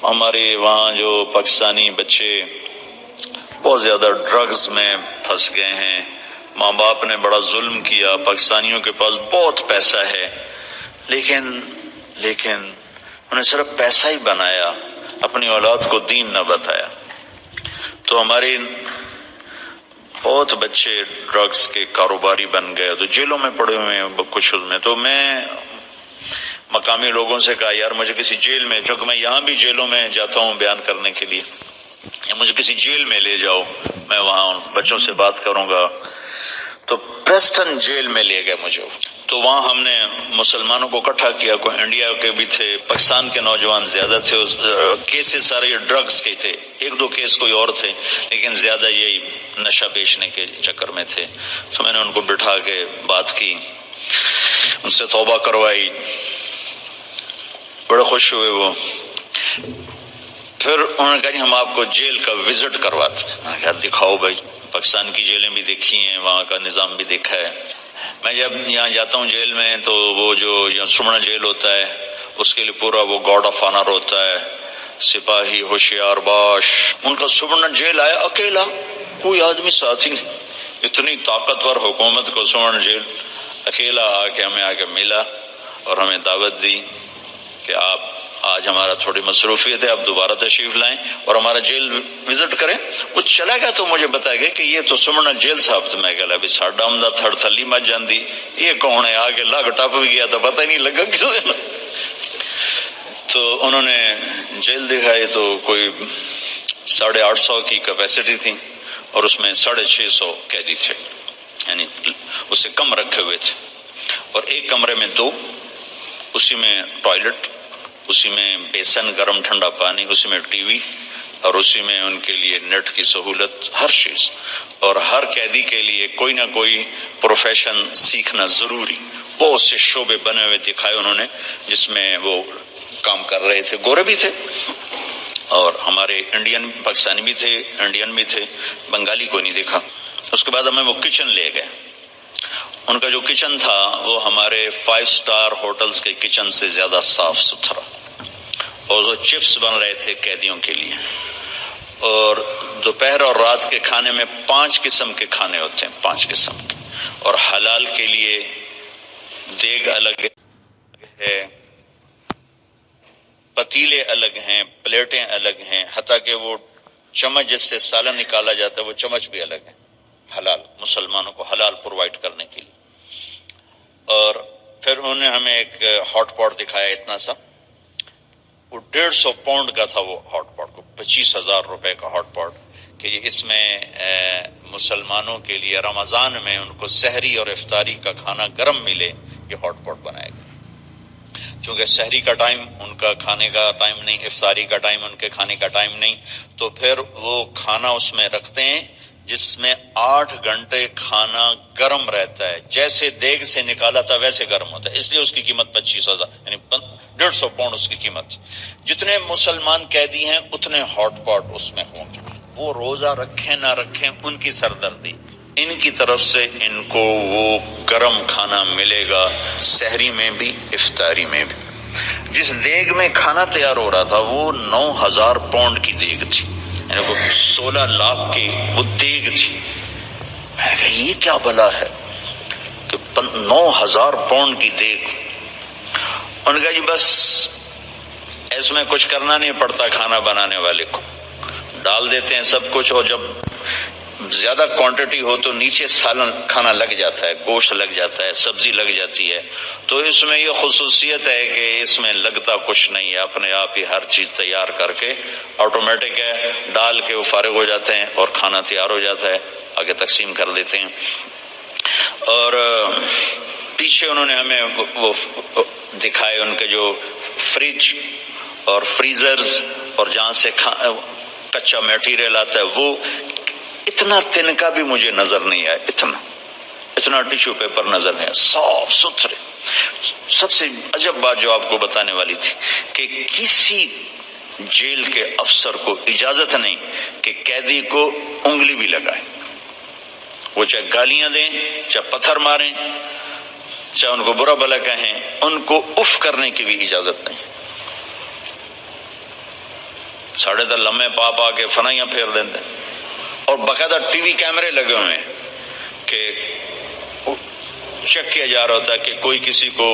ہمارے وہاں جو پاکستانی بچے بہت زیادہ ڈرگز میں پھنس گئے ہیں، ماں باپ نے بڑا ظلم کیا، پاکستانیوں کے پاس بہت پیسہ ہے، لیکن انہیں صرف پیسہ ہی بنایا، اپنی اولاد کو دین نہ بتایا۔ تو ہمارے بہت بچے ڈرگز کے کاروباری بن گئے، تو جیلوں میں پڑے ہوئے ہیں کچھ میں۔ تو میں مقامی لوگوں سے کہا یار مجھے کسی جیل میں، چونکہ میں یہاں بھی جیلوں میں جاتا ہوں بیان کرنے کے لیے، یا مجھے کسی جیل میں لے جاؤ، میں وہاں بچوں سے بات کروں گا۔ تو پریسٹن جیل میں لے گئے مجھے، تو وہاں ہم نے مسلمانوں کو اکٹھا کیا، کوئی انڈیا کے بھی تھے، پاکستان کے نوجوان زیادہ تھے، کیسز سارے یہ ڈرگز کے تھے، ایک دو کیس کوئی اور تھے لیکن زیادہ یہی نشہ بیچنے کے چکر میں تھے۔ تو میں نے ان کو بٹھا کے بات کی، ان سے توبہ کروائی، بڑے خوش ہوئے وہ۔ پھر انہوں نے کہا جی ہم آپ کو جیل کا وزٹ کرواتے ہیں۔ میں نے کہا دکھاؤ بھائی، پاکستان کی جیلیں بھی دیکھی ہیں، وہاں کا نظام بھی دیکھا ہے۔ میں جب یہاں جاتا ہوں جیل میں تو وہ جو یہاں سمنا جیل ہوتا ہے اس کے لیے پورا وہ گارڈ آف آنر ہوتا ہے، سپاہی ہوشیار باش۔ ان کا سمنا جیل آیا اکیلا، کوئی آدمی ساتھ ہی نہیں، اتنی طاقتور حکومت کو سمنا جیل اکیلا ہمیں آ کے ملا اور ہمیں دعوت دی کہ آپ آج ہمارا تھوڑی مصروفیت ہے، آپ دوبارہ تشریف لائیں اور ہمارا جیل وزٹ کریں۔ وہ چلا گیا تو مجھے بتایا گیا کہ یہ تو سمنا جیل صاحب، تو میں کہا ابھی ساڈا ہمدا تھڑ تھلی مت جاندی، یہ کون ہے؟ آگے لگ ٹپ بھی گیا تو پتہ ہی نہیں لگا کس دن۔ تو انہوں نے جیل دکھائی، تو کوئی 850 کی کیپیسٹی تھی اور اس میں 650 قیدی تھے، یعنی اس سے کم رکھے ہوئے تھے، اور ایک کمرے میں 2، اسی میں ٹوائلٹ، اسی میں بیسن گرم ٹھنڈا پانی، اسی میں ٹی وی، اور اسی میں ان کے لیے نیٹ کی سہولت، ہر چیز، اور ہر قیدی کے لیے کوئی نہ کوئی پروفیشن سیکھنا ضروری۔ بہت سے شعبے بنے ہوئے دکھائے انہوں نے جس میں وہ کام کر رہے تھے، گورے بھی تھے اور ہمارے انڈین پاکستانی بھی تھے، انڈین بھی تھے، بنگالی کوئی نہیں دیکھا۔ اس کے بعد ہمیں وہ کچن لے گئے، ان کا جو کچن تھا وہ ہمارے 5 سٹار ہوٹلز کے کچن سے زیادہ صاف ستھرا، اور وہ چپس بن رہے تھے قیدیوں کے لیے، اور دوپہر اور رات کے کھانے میں 5 قسم کے کھانے ہوتے ہیں، 5 قسم کے، اور حلال کے لیے دیگ الگ ہے، پتیلے الگ ہیں، پلیٹیں الگ ہیں، حتیٰ کہ وہ چمچ جس سے سالن نکالا جاتا ہے وہ چمچ بھی الگ ہے، حلال، مسلمانوں کو حلال پرووائڈ کرنے کے لیے۔ اور پھر انہوں نے ہمیں ایک ہاٹ پاٹ دکھایا اتنا سا، وہ 150 پاؤنڈ کا تھا، وہ ہاٹ پاٹ کو 25,000 روپے کا ہاٹ پاٹ، کہ اس میں مسلمانوں کے لیے رمضان میں ان کو سحری اور افطاری کا کھانا گرم ملے، یہ ہاٹ پاٹ بنائے گا۔ چونکہ سحری کا ٹائم ان کا کھانے کا ٹائم نہیں، افطاری کا ٹائم ان کے کھانے کا ٹائم نہیں، تو پھر وہ کھانا اس میں رکھتے ہیں جس میں 8 گھنٹے کھانا گرم رہتا ہے، جیسے دیگ سے نکالا تھا ویسے گرم ہوتا ہے، اس لیے اس کی قیمت 25,000 یعنی 150 پاؤنڈ اس کی قیمت۔ جتنے مسلمان قیدی ہیں اتنے ہاٹ پاٹ اس میں ہوں گے، وہ روزہ رکھیں نہ رکھیں ان کی سردردی، ان کی طرف سے ان کو وہ گرم کھانا ملے گا، سحری میں بھی افطاری میں بھی۔ جس دیگ میں کھانا تیار ہو رہا تھا وہ 9,000 پاؤنڈ کی دیگ تھی، یعنی وہ 16 لاکھ کی وہ دیگ تھی۔ میں نے کہا یہ کیا بلا ہے کہ 9,000 پاؤنڈ کی دیگ۔ انہوں نے کہا جی بس اس میں کچھ کرنا نہیں پڑتا، کھانا بنانے والے کو ڈال دیتے ہیں سب کچھ، اور جب زیادہ کوانٹٹی ہو تو نیچے سالن کھانا لگ جاتا ہے، گوشت لگ جاتا ہے، سبزی لگ جاتی ہے، تو اس میں یہ خصوصیت ہے کہ اس میں لگتا کچھ نہیں ہے، اپنے آپ ہی ہر چیز تیار کر کے آٹومیٹک ہے، ڈال کے وہ فارغ ہو جاتے ہیں اور کھانا تیار ہو جاتا ہے، آگے تقسیم کر دیتے ہیں۔ اور پیچھے انہوں نے ہمیں وہ دکھائے ان کے جو فریج اور فریزرز، اور جہاں سے کچا میٹیریل آتا ہے، وہ اتنا تنکا بھی مجھے نظر نہیں آیا، اتنا ٹیشو پیپر نظر نہیں آیا، صاف ستھرے۔ سب سے عجب بات جو آپ کو بتانے والی تھی کہ کسی جیل کے افسر کو اجازت نہیں کہ قیدی کو انگلی بھی لگائے، وہ چاہے گالیاں دیں، چاہے پتھر ماریں، چاہے ان کو برا بھلا کہیں، ان کو اف کرنے کی بھی اجازت نہیں۔ ساڑھے دس لمحے پا کے فنائیاں پھیر دیتے، اور باقاعدہ ٹی وی کیمرے لگے ہوئے ہیں کہ چیک کیا جا رہا ہوتا ہے کہ کوئی کسی کو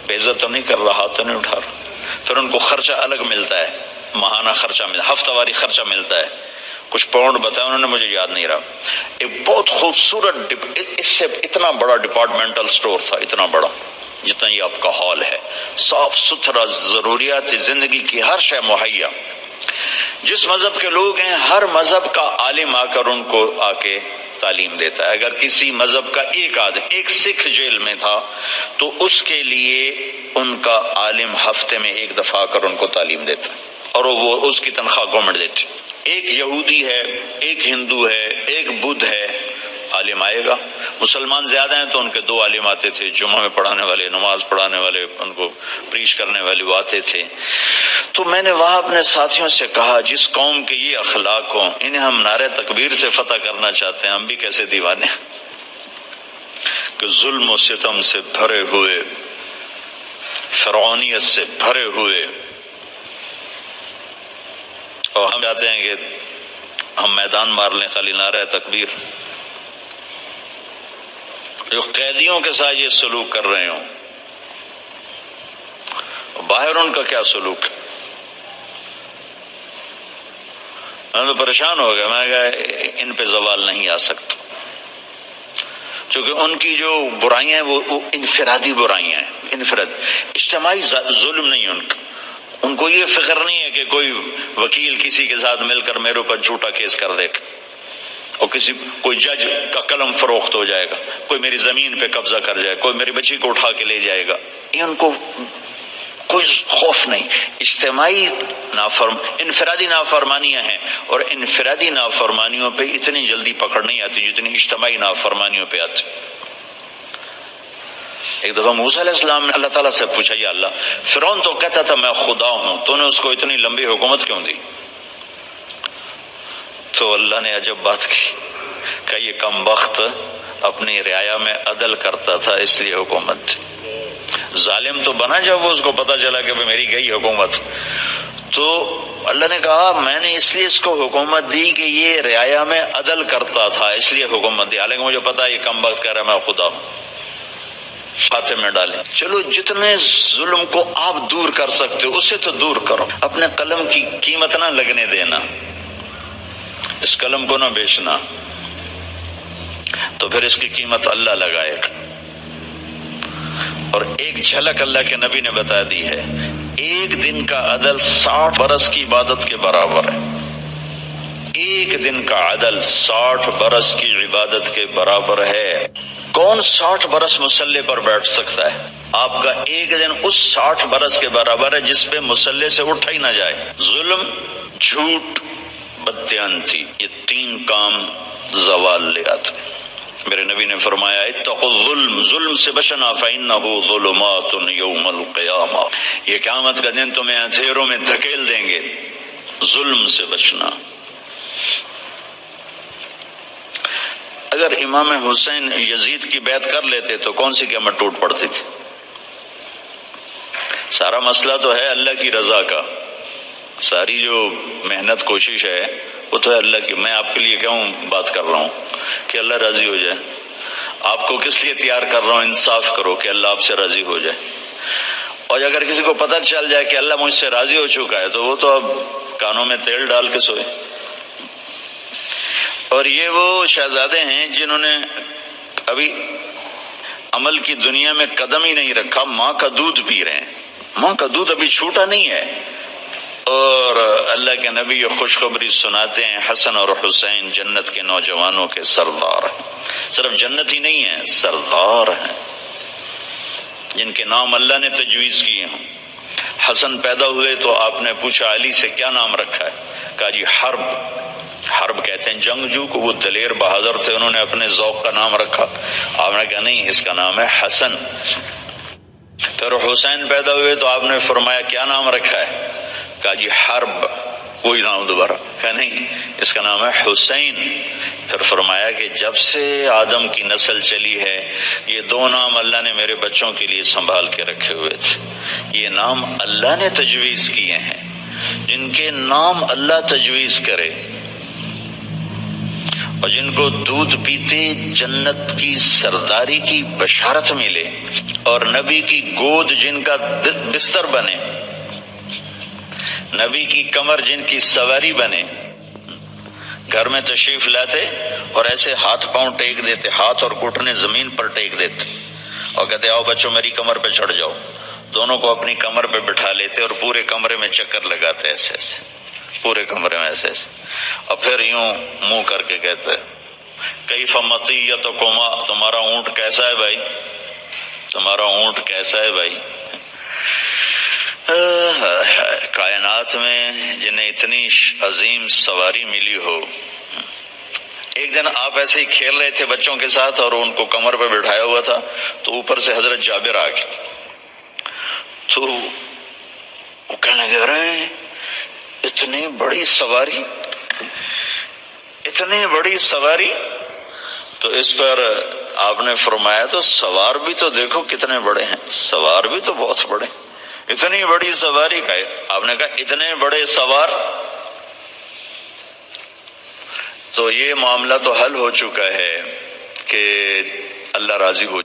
بے عزت تو نہیں کر رہا، ہاتھ تو نہیں اٹھا رہا۔ پھر ان کو خرچہ الگ ملتا ہے، ماہانہ خرچہ ملتا ہے، ہفتہ واری خرچہ ملتا ہے، کچھ پاؤنڈ بتایا انہوں نے، مجھے یاد نہیں رہا۔ ایک بہت خوبصورت، اس سے اتنا بڑا ڈپارٹمنٹل سٹور تھا، اتنا بڑا جتنا یہ آپ کا ہال ہے، صاف ستھرا، ضروریات زندگی کی ہر شے مہیا۔ جس مذہب کے لوگ ہیں ہر مذہب کا عالم آ کر ان کو آ کے تعلیم دیتا ہے۔ اگر کسی مذہب کا ایک سکھ جیل میں تھا تو اس کے لیے ان کا عالم ہفتے میں ایک دفعہ آ کر ان کو تعلیم دیتا ہے، اور وہ اس کی تنخواہ گورنمنٹ دیتی۔ ایک یہودی ہے، ایک ہندو ہے، ایک بدھ ہے، عالم آئے گا۔ مسلمان زیادہ ہیں تو ان کے 2 عالم آتے تھے، جمعہ میں پڑھانے والے، نماز پڑھانے والے، ان کو پریچ کرنے والے وہ آتے تھے۔ تو میں نے وہاں اپنے ساتھیوں سے کہا جس قوم کے یہ اخلاق ہوں، انہیں ہم نعرہ تکبیر سے فتح کرنا چاہتے ہیں، ہم بھی کیسے دیوانے کہ ظلم و ستم سے بھرے ہوئے، فرعونیت سے بھرے ہوئے، اور ہم چاہتے ہیں کہ ہم میدان مار لیں خالی نعرہ تکبیر۔ جو قیدیوں کے ساتھ یہ سلوک کر رہے ہوں، باہر ان کا کیا سلوک ہے؟ میں تو پریشان ہو گیا، میں کہا ان پہ زوال نہیں آ سکتا، کیونکہ ان کی جو برائیاں ہیں وہ انفرادی برائیاں ہیں، اجتماعی ظلم نہیں ان کا۔ ان کو یہ فکر نہیں ہے کہ کوئی وکیل کسی کے ساتھ مل کر میرے اوپر جھوٹا کیس کر دے گا، اور کوئی جج کا قلم فروخت ہو جائے گا، کوئی میری زمین پہ قبضہ کر جائے گا، کوئی میری بچی کو اٹھا کے لے جائے گا، یہ ان کو کوئی خوف نہیں۔ اجتماعی انفرادی نافرمانیاں ہیں، اور انفرادی نافرمانیوں پہ اتنی جلدی پکڑ نہیں آتی جتنی اجتماعی نافرمانیوں پہ آتی۔ ایک دفعہ موسیٰ علیہ السلام نے اللہ تعالیٰ سے پوچھا، یا اللہ، فرعون تو کہتا تھا میں خدا ہوں، تو نے اس کو اتنی لمبی حکومت کیوں دی؟ تو اللہ نے عجب بات کی کہ یہ کم بخت اپنی رعایا میں عدل کرتا تھا اس لیے حکومت۔ ظالم تو بنا جب وہ اس کو پتا چلا کہ میری گئی حکومت، تو اللہ نے کہا میں نے اس لیے اس کو حکومت دی کہ یہ رعایا میں عدل کرتا تھا، اس لیے حکومت دی، حالانکہ مجھے پتا ہے یہ کم بخت کہہ رہا ہے میں خدا ہوں۔ خاتے میں ڈالیں۔ چلو جتنے ظلم کو آپ دور کر سکتے ہو اسے تو دور کرو، اپنے قلم کی قیمت نہ لگنے دینا، اس قلم کو نہ بیچنا، تو پھر اس کی قیمت اللہ لگائے گا۔ اور ایک جھلک اللہ کے نبی نے بتا دی ہے، ایک دن کا عدل 60 برس کی عبادت کے برابر ہے۔ ایک دن کا عدل 60 برس کی عبادت کے برابر ہے۔ کون 60 برس مصلی پر بیٹھ سکتا ہے؟ آپ کا ایک دن اس 60 برس کے برابر ہے جس پہ مصلی سے اٹھا ہی نہ جائے۔ ظلم، جھوٹ، بددیانتی، یہ 3 کام زوال لے آتے ہیں۔ میرے نبی نے فرمایا اتقوا الظلم، ظلم سے بچنا، فإنه ظلمات یوم القیامہ، یہ قیامت کا دن تمہیں اندھیروں میں دھکیل دیں گے، ظلم سے بچنا۔ اگر امام حسین یزید کی بیعت کر لیتے تو کون سی قیامت ٹوٹ پڑتی تھی؟ سارا مسئلہ تو ہے اللہ کی رضا کا، ساری جو محنت کوشش ہے وہ تو ہے اللہ کی۔ میں آپ کے لیے کیوں بات کر رہا ہوں کہ اللہ راضی ہو جائے، آپ کو کس لیے تیار کر رہا ہوں، انصاف کرو کہ اللہ آپ سے راضی ہو جائے۔ اور اگر کسی کو پتہ چل جائے کہ اللہ مجھ سے راضی ہو چکا ہے تو وہ تو اب کانوں میں تیل ڈال کے سوئے۔ اور یہ وہ شہزادے ہیں جنہوں نے ابھی عمل کی دنیا میں قدم ہی نہیں رکھا، ماں کا دودھ پی رہے ہیں، ماں کا دودھ ابھی چھوٹا نہیں ہے، اور اللہ کے نبی یہ خوشخبری سناتے ہیں حسن اور حسین جنت کے نوجوانوں کے سردار ہیں۔ صرف جنت ہی نہیں ہے، سردار ہیں جن کے نام اللہ نے تجویز کیے ہوں۔ حسن پیدا ہوئے تو آپ نے پوچھا علی سے کیا نام رکھا ہے؟ کہا جی حرب، حرب کہتے ہیں جنگجو کو، وہ دلیر بہادر تھے، انہوں نے اپنے ذوق کا نام رکھا۔ آپ نے کہا نہیں، اس کا نام ہے حسن۔ پھر حسین پیدا ہوئے تو آپ نے فرمایا کیا نام رکھا ہے؟ کہا جی حرب، کوئی نام دوبارہ، کہا نہیں، اس کا نام ہے حسین۔ پھر فرمایا کہ جب سے آدم کی نسل چلی ہے یہ 2 نام اللہ نے میرے بچوں کے لیے سنبھال کے رکھے ہوئے تھے، یہ نام اللہ نے تجویز کیے ہیں۔ جن کے نام اللہ تجویز کرے اور جن کو دودھ پیتے جنت کی سرداری کی بشارت ملے، اور نبی کی گود جن کا بستر بنے، نبی کی کمر جن کی سواری بنے، گھر میں تشریف لاتے اور ایسے ہاتھ پاؤں ٹیک دیتے، ہاتھ اور گھٹنے زمین پر ٹیک دیتے اور کہتے آؤ بچوں میری کمر پہ چڑھ جاؤ، دونوں کو اپنی کمر پہ بٹھا لیتے اور پورے کمرے میں چکر لگاتے ایسے ایسے، پورے کمرے میں ایسے ایسے، اور پھر یوں منہ کر کے کہتے کیف مطیتکما، تمہارا اونٹ کیسا ہے بھائی، تمہارا اونٹ کیسا ہے بھائی۔ کائنات میں جنہیں اتنی عظیم سواری ملی ہو، ایک دن آپ ایسے ہی کھیل رہے تھے بچوں کے ساتھ اور ان کو کمر پہ بٹھایا ہوا تھا، تو اوپر سے حضرت جابر آ گئے، تو وہ کہنے لگ رہے ہیں اتنی بڑی سواری، اتنی بڑی سواری، تو اس پر آپ نے فرمایا تو سوار بھی تو دیکھو کتنے بڑے ہیں، سوار بھی تو بہت بڑے، اتنی بڑی سواری کا، آپ نے کہا اتنے بڑے سوار، تو یہ معاملہ تو حل ہو چکا ہے کہ اللہ راضی ہو